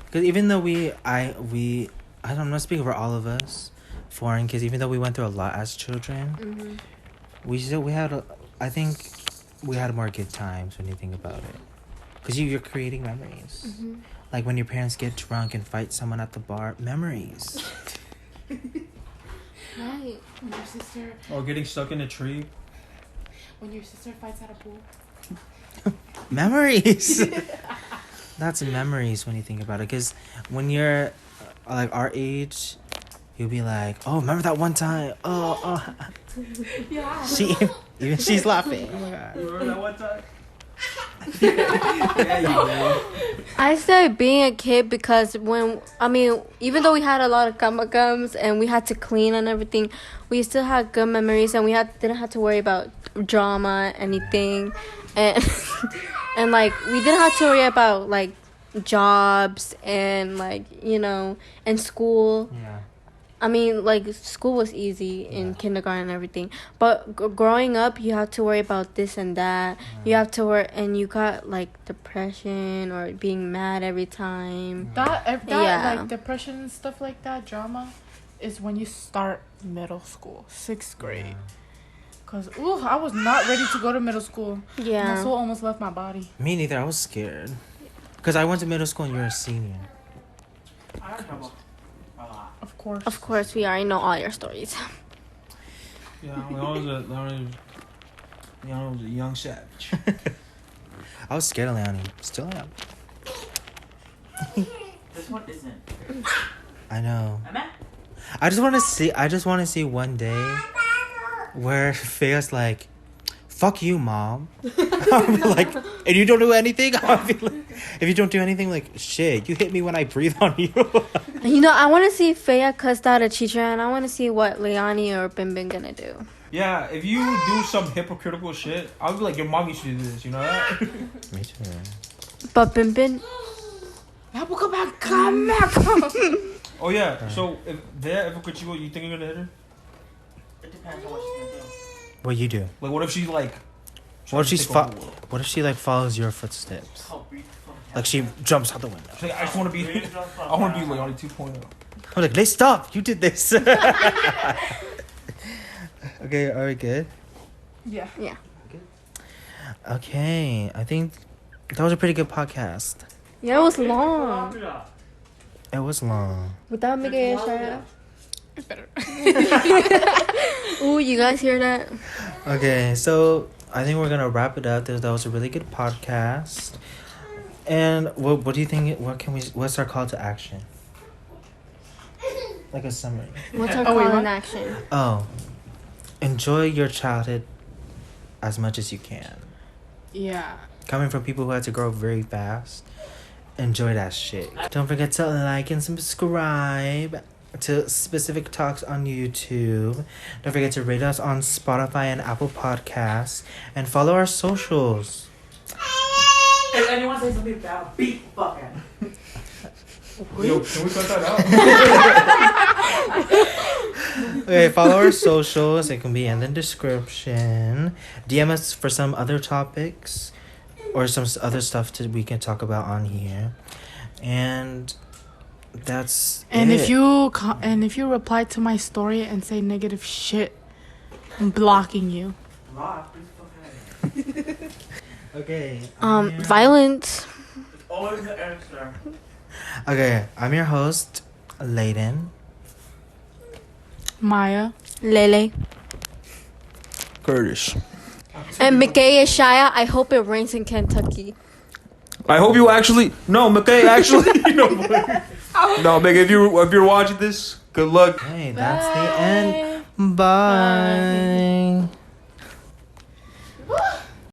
A: Because even though I'm not speaking for all of us, foreign kids, even though we went through a lot as children, I think we had more good times when you think about it. Because you're creating memories.
E: Mm-hmm.
A: Like when your parents get drunk and fight someone at the bar, memories.
E: Right.
G: When your sister
B: Or getting stuck in a tree.
G: fights at a pool.
A: Memories. That's memories when you think about it. Because when you're our age, you'll be like, oh, remember that one time? Oh.
G: Yeah.
A: She's laughing. Oh my god.
B: Remember that one time?
E: I said being a kid because even though we had a lot of gums and we had to clean and everything, we still had good memories and we didn't have to worry about drama, anything, and and we didn't have to worry about jobs and and school.
A: Yeah.
E: I mean, like, school was easy in kindergarten and everything. But growing up, you have to worry about this and that. You have to worry, and you got, like, depression or being mad every time.
G: Like, depression and stuff like that, drama, is when you start middle school, 6th grade. Because, I was not ready to go to middle school.
E: Yeah.
G: My soul almost left my body.
A: Me neither. I was scared. Because I went to middle school and you're a senior.
F: I had trouble. A lot.
E: Of course, we already know all your stories.
B: Yeah, when I was a young savage.
A: I was scared of Leonie. Still am.
F: This one isn't.
A: I know.
F: Emma?
A: I just want to see one day where Faye's like, fuck you, mom. I'll be like, and you don't do anything? I'll be like, if you don't do anything, like, shit, you hit me when I breathe on you.
E: You know, I want to see Feya cussed out a teacher, and I want to see what Leonie or Bimbin gonna do.
B: Yeah, if you do some hypocritical shit, I'll be like, your mom used to do this, you know that?
A: Me too.
E: But Bimbin...
G: Come back.
B: Oh, yeah, so if they're hypocritical, you think you're gonna hit her?
F: It depends on what she's gonna do.
A: What you do?
B: Like, what if she, like...
A: What if she like follows your footsteps?
F: Oh, beat the fuck out.
A: Like she jumps out the window.
B: She's like, I just want to be... I want to be Leonie 2.0.
A: I'm like, stop! You did this. Okay, are we good?
G: Yeah.
A: Okay, I think that was a pretty good podcast.
E: Yeah, it was long.
A: It was long.
E: Without McCay and Shaya.
G: It's better.
E: Ooh, you guys hear that?
A: Okay, so I think we're gonna wrap it up. That was a really good podcast. And what do you think? What's our call to action? Like a summary.
E: What's our
G: Oh, wait,
E: call
G: what?
E: in action?
A: Oh, enjoy your childhood as much as you can.
G: Yeah.
A: Coming from people who had to grow up very fast, enjoy that shit. Don't forget to like and subscribe to Specific Talks on YouTube. Don't forget to rate us on Spotify and Apple Podcasts. And follow our socials.
F: If anyone says something bad, beat the fuck out.
B: Yo, can we cut that out?
A: Okay, follow our socials. It can be in the description. DM us for some other topics or some other stuff we can talk about on here. And that's
G: And
A: it.
G: if you reply to my story and say negative shit, I'm blocking you.
F: Rock, beat the fuck out.
A: Okay.
E: Violence.
F: It's always the answer.
A: Okay, I'm your host, Leyden.
G: Maya.
E: Laylay.
B: Curtis.
E: And McCay and Shaya, I hope it rains in Kentucky.
B: I hope you actually... No, McCay, actually... No, Mick, if you're watching this, good luck.
A: Hey, that's the end. Bye.